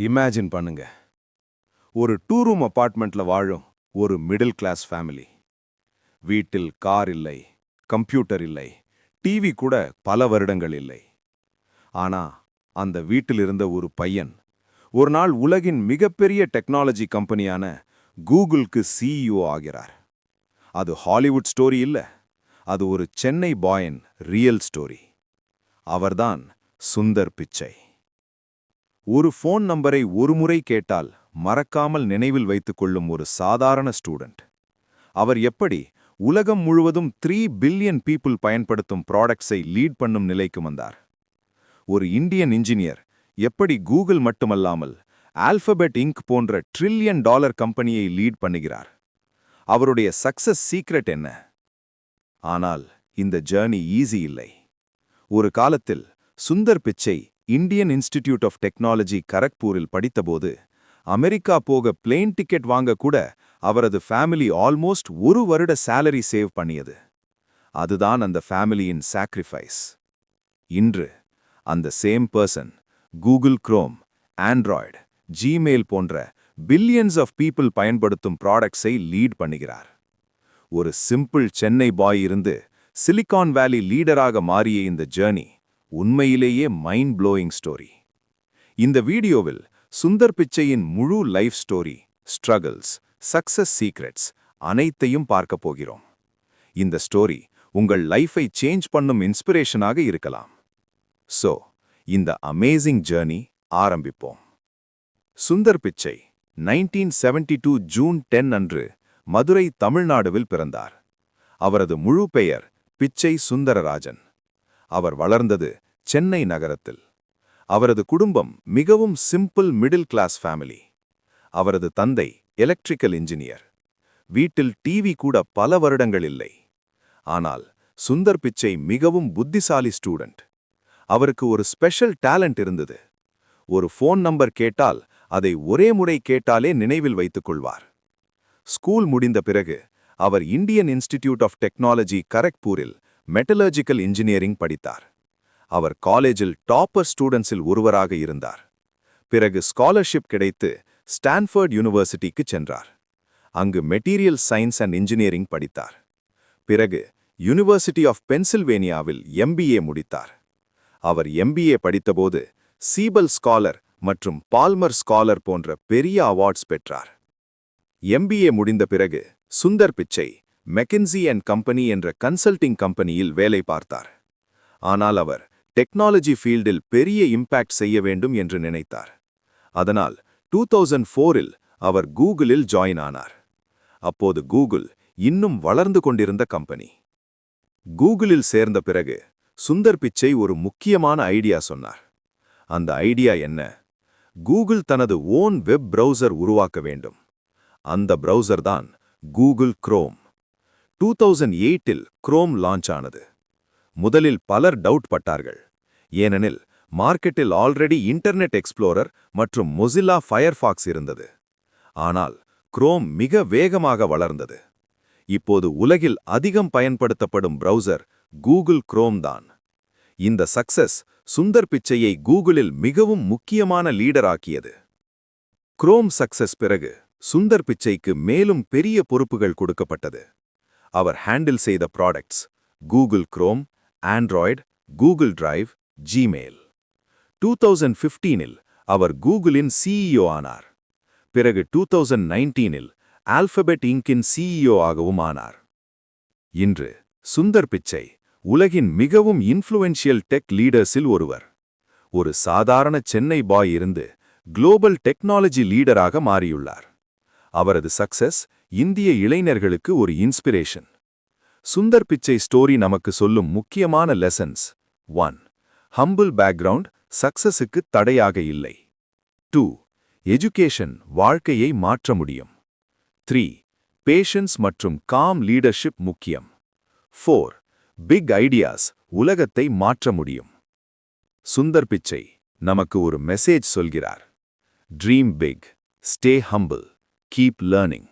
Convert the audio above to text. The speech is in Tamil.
இமேஜின் பண்ணுங்க, ஒரு 2 ரூம் அபார்ட்மெண்ட்ல வாழும் ஒரு மிடில் கிளாஸ் ஃபேமிலி. வீட்டில் கார் இல்லை, கம்ப்யூட்டர் இல்லை, டிவி கூட பல வருடங்கள் இல்லை. ஆனா அந்த வீட்டில் இருந்த ஒரு பையன் ஒரு நாள் உலகின் மிகப்பெரிய டெக்னாலஜி கம்பெனியான கூகுளுக்கு சிஇஓ ஆகிறார். அது ஹாலிவுட் ஸ்டோரி இல்ல, அது ஒரு சென்னை பாயின் ரியல் ஸ்டோரி. அவர்தான் சுந்தர் பிச்சை. ஒரு ஃபோன் நம்பரை ஒரு முறை கேட்டால் மறக்காமல் நினைவில் வைத்துக் கொள்ளும் ஒரு சாதாரண ஸ்டூடெண்ட். அவர் எப்படி உலகம் முழுவதும் 3 பில்லியன் பீப்புள் பயன்படுத்தும் ப்ராடக்ட்ஸை லீட் பண்ணும் நிலைக்கு வந்தார்? ஒரு இந்தியன் இன்ஜினியர் எப்படி கூகுள் மட்டுமல்லாமல் ஆல்பபெட் இங்க் போன்ற $1 ட்ரில்லியன் கம்பெனியை லீட் பண்ணுகிறார்? அவருடைய சக்சஸ் சீக்ரெட் என்ன? ஆனால் இந்த ஜர்னி ஈஸி இல்லை. ஒரு காலத்தில் Sundar Pichai Indian Institute of Technology கரக்பூரில் படித்தபோது அமெரிக்கா போக பிளேன் டிக்கெட் வாங்க கூட அவரது ஃபேமிலி ஆல்மோஸ்ட் 1 வருட சேலரி சேவ் பண்ணியது. அதுதான் அந்த ஃபேமிலியின் சாக்ரிஃபைஸ். இன்று அந்த same person Google Chrome, Android, Gmail போன்ற பில்லியன்ஸ் ஆஃப் பீப்புள் பயன்படுத்தும் ப்ராடக்ட்ஸை லீட் பண்ணுகிறார். ஒரு சிம்பிள் சென்னை பாய் இருந்து சிலிகான் வேலி லீடராக மாறிய இந்த ஜர்னி உண்மையிலேயே மைண்ட் ப்ளோயிங் ஸ்டோரி. இந்த வீடியோவில் சுந்தர் பிச்சையின் முழு life story, struggles, success secrets அனைத்தையும் பார்க்க போகிறோம். இந்த ஸ்டோரி உங்கள் லைஃபை சேஞ்ச் பண்ணும் இன்ஸ்பிரேஷனாக இருக்கலாம். சோ இந்த அமேசிங் ஜர்னி ஆரம்பிப்போம். சுந்தர் பிச்சை 1972 ஜூன் 10 அன்று மதுரை, தமிழ்நாடுவில் பிறந்தார். அவரது முழு பெயர் பிச்சை சுந்தரராஜன். அவர் வளர்ந்தது சென்னை நகரத்தில். அவரது குடும்பம் மிகவும் சிம்பிள் மிடில் கிளாஸ் ஃபேமிலி. அவரது தந்தை எலக்ட்ரிக்கல் இன்ஜினியர். வீட்டில் டிவி கூட பல வருடங்கள் இல்லை. ஆனால் சுந்தர் பிச்சை மிகவும் புத்திசாலி ஸ்டூடெண்ட். அவருக்கு ஒரு ஸ்பெஷல் டேலண்ட் இருந்தது. ஒரு ஃபோன் நம்பர் கேட்டால் அதை ஒரே முறை கேட்டாலே நினைவில் வைத்துக் கொள்வார். ஸ்கூல் முடிந்த பிறகு அவர் இந்தியன் இன்ஸ்டிடியூட் ஆஃப் டெக்னாலஜி கரக்பூரில் மெட்டலர்ஜிக்கல் இன்ஜினியரிங் படித்தார். அவர் காலேஜில் டாப்பர் ஸ்டூடெண்ட்ஸில் ஒருவராக இருந்தார். பிறகு ஸ்காலர்ஷிப் கிடைத்து ஸ்டான்ஃபோர்ட் யூனிவர்சிட்டிக்கு சென்றார். அங்கு மெட்டீரியல் சயின்ஸ் அண்ட் இன்ஜினியரிங் படித்தார். பிறகு யூனிவர்சிட்டி ஆஃப் பென்சில்வேனியாவில் MBA முடித்தார். அவர் MBA படித்தபோது சீபல் ஸ்காலர் மற்றும் பால்மர் ஸ்காலர் போன்ற பெரிய அவார்ட்ஸ் பெற்றார். MBA முடிந்த பிறகு Sundar Pichai McKinsey and company என்ற கன்சல்டிங் கம்பெனியில் வேலை பார்த்தார். ஆனால் அவர் டெக்னாலஜி ஃபீல்டில் பெரிய இம்பாக்ட் செய்ய வேண்டும் என்று நினைத்தார். அதனால் 2004இல் அவர் கூகுளில் ஜாயின் ஆனார். அப்போது கூகுள் இன்னும் வளர்ந்து கொண்டிருந்த கம்பெனி. கூகுளில் சேர்ந்த பிறகு சுந்தர் பிச்சை ஒரு முக்கியமான ஐடியா சொன்னார். அந்த ஐடியா என்ன? கூகுள் தனது ஓன் வெப் பிரவுசர் உருவாக்க வேண்டும். அந்த பிரவுசர் தான் கூகுள் குரோம். 2008இல் குரோம் லான்ச் ஆனது. முதலில் பலர் டவுட் பட்டார்கள். ஏனெனில் மார்க்கெட்டில் ஆல்ரெடி இன்டர்நெட் எக்ஸ்ப்ளோரர் மற்றும் மொசில்லா ஃபயர்ஃபாக்ஸ் இருந்தது. ஆனால் குரோம் மிக வேகமாக வளர்ந்தது. இப்போது உலகில் அதிகம் பயன்படுத்தப்படும் பிரவுசர் கூகுள் குரோம் தான். இந்த சக்சஸ் சுந்தர் பிச்சையை கூகுளில் மிகவும் முக்கியமான லீடராக்கியது. குரோம் சக்சஸ் பிறகு சுந்தர் பிச்சைக்கு மேலும் பெரிய பொறுப்புகள் கொடுக்கப்பட்டது. அவர் ஹேண்டில் செய்த products Google Chrome, Android, Google Drive, Gmail. 2015இல் அவர் கூகுளின் சிஇஓ ஆனார். பிறகு 2019இல் ஆல்பபெட் இங்கின் சிஇஓ ஆகவும் ஆனார். இன்று சுந்தர் பிச்சை உலகின் மிகவும் இன்ஃப்ளூயன்ஷியல் டெக் லீடர்ஸில் ஒருவர். ஒரு சாதாரண சென்னை பாய் இருந்து குளோபல் டெக்னாலஜி லீடராக மாறியுள்ளார். அவரது சக்சஸ் இந்திய இளைஞர்களுக்கு ஒரு இன்ஸ்பிரேஷன். சுந்தர் பிச்சை ஸ்டோரி நமக்கு சொல்லும் முக்கியமான லெசன்ஸ். 1. ஹம்பிள் பேக்ரவுண்ட் சக்சஸுக்கு தடையாக இல்லை. 2. எஜுகேஷன் வாழ்க்கையை மாற்ற முடியும். 3. பேஷன்ஸ் மற்றும் காம் லீடர்ஷிப் முக்கியம். 4. பிக் ஐடியாஸ் உலகத்தை மாற்ற முடியும். சுந்தர் பிச்சை நமக்கு ஒரு மெசேஜ் சொல்கிறார். Dream big, stay humble, keep learning.